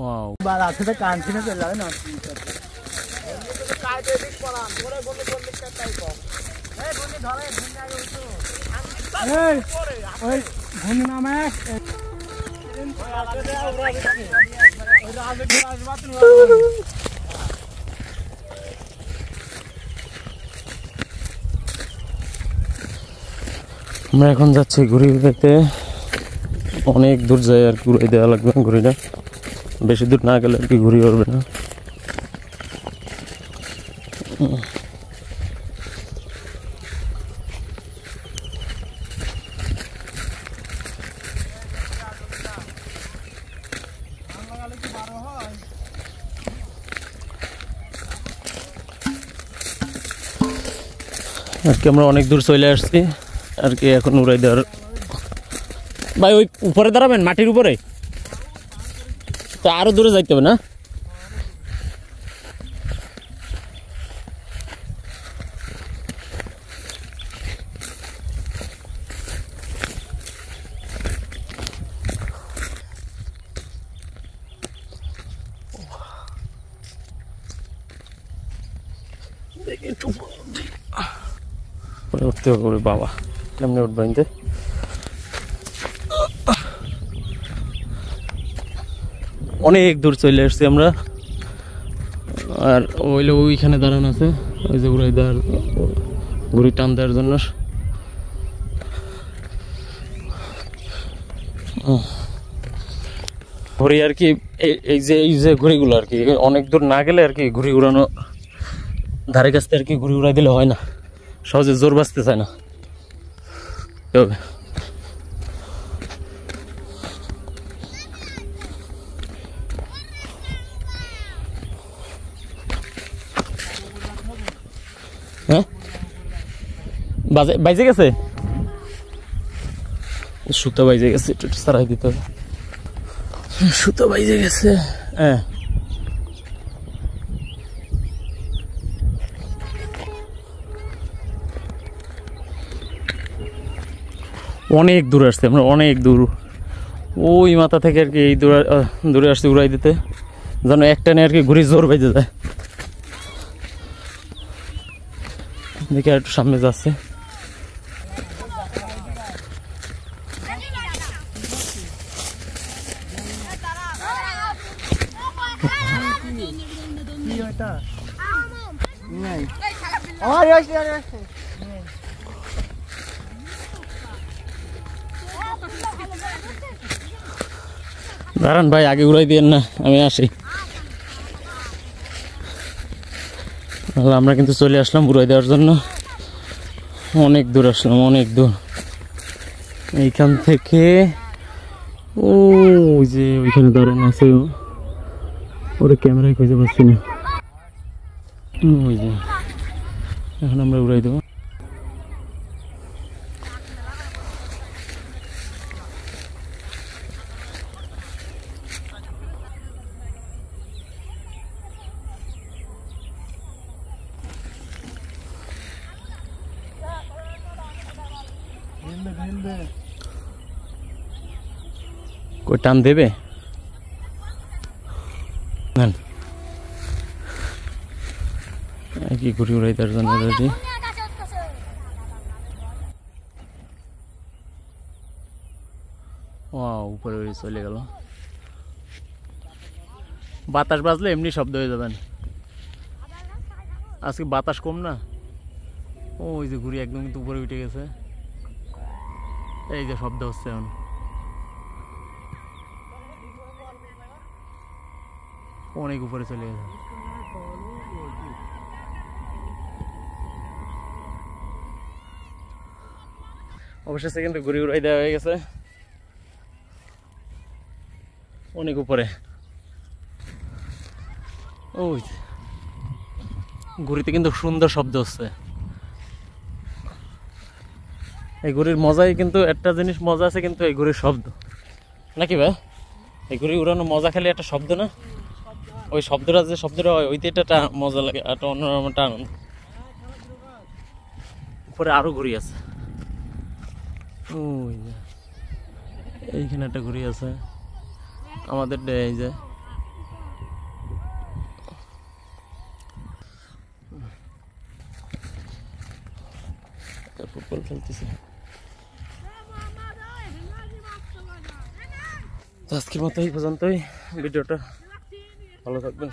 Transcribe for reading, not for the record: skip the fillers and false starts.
Wow বালা আছে তো কান ছিনে চলে যাবে না এই ওই ঘুমি নামে আমরা এখন যাচ্ছি ঘুড়ি উড়াইতে। অনেক দূর যাই আর কি, উড়াই দেওয়া লাগবে ঘুড়িটা, বেশি দূর না গেলে আর কি ঘুড়ি উড়বে না। আর কি আমরা অনেক দূর চলে আসছি আর কি, এখন উড়াই দেওয়ার। ভাই ওই উপরে দাঁড়াবেন, মাটির উপরে তো আরো দূরে যাইতে হবে না? উঠতে হবে বাবা, কেমনে উঠবেন? অনেক দূর চলে আসছি আমরা। আর ওইলে ওইখানে দাঁড়ানো আছে, ওই যে উড়াই দেওয়ার ঘুড়ি টান দেওয়ার জন্য। ঘুড়ি আর কি এই যে ঘুড়িগুলো আর কি অনেক দূর না গেলে আর কি ঘুড়ি উড়ানো ধারে কাছতে আর কি ঘুড়ি উড়াই দিলে হয় না, সহজে জোর বাঁচতে চায় না। হ্যাঁ বাইজে গেছে, সুতো বাইজে গেছে, একটু সারাই দিতে হবে। সুতো বাইজে গেছে। হ্যাঁ অনেক দূর আসছে আমরা, অনেক দূর, ওই মাথা থেকে আর কি এই দূরে আসছে উড়াই দিতে, যেন একটা নিয়ে আর কি ঘুরি জোর বেজে যায়। দেখি আর একটু সামনে যাচ্ছে। দাঁড়ান ভাই, আগে উড়াই দিয়েন না, আমি আসি। আমরা কিন্তু চলে আসলাম উড়াই দেওয়ার জন্য, অনেক দূর আসলাম, অনেক দূর। এইখান থেকে ওই যে ওইখানে দাঁড়ানো আছে, ওরে ক্যামেরায় খুঁজে পাচ্ছি না। ওই যে এখন আমরা উড়াই দেবো। কই টান দেবে? কি ঘুরি উড়াই তার জন্য রেডি। উপরে চলে গেল, বাতাস বাজলে এমনি শব্দ হয়ে যাবেন। আজকে বাতাস কম না, ওই যে ঘুরি একদম কিন্তু উপরে উঠে গেছে, এই যে শব্দ হচ্ছে এখন। অনেক উপরে চলে গেছে। অবশেষে কিন্তু ঘুরি উড়াই দেওয়া হয়ে গেছে অনেক উপরে। ওই ঘুরিতে কিন্তু সুন্দর শব্দ হচ্ছে। এই ঘুরির মজাই কিন্তু একটা জিনিস মজা আছে, কিন্তু এই ঘুরির শব্দ নাকি ভাই? এই ঘুরি উড়ানো মজা খালি একটা শব্দ না, ওই শব্দটা যে শব্দটা হয় ওইতে একটা মজা লাগে, একটা অন্যরকম একটা আনন্দ। উপরে আরো ঘুরি আছে, ওই এইখানে একটা ঘুরি আছে আমাদের এই যে ফুটবল খেলতেছে। তো আজকের মতো এই পর্যন্তই ভিডিওটা, ভালো থাকবেন।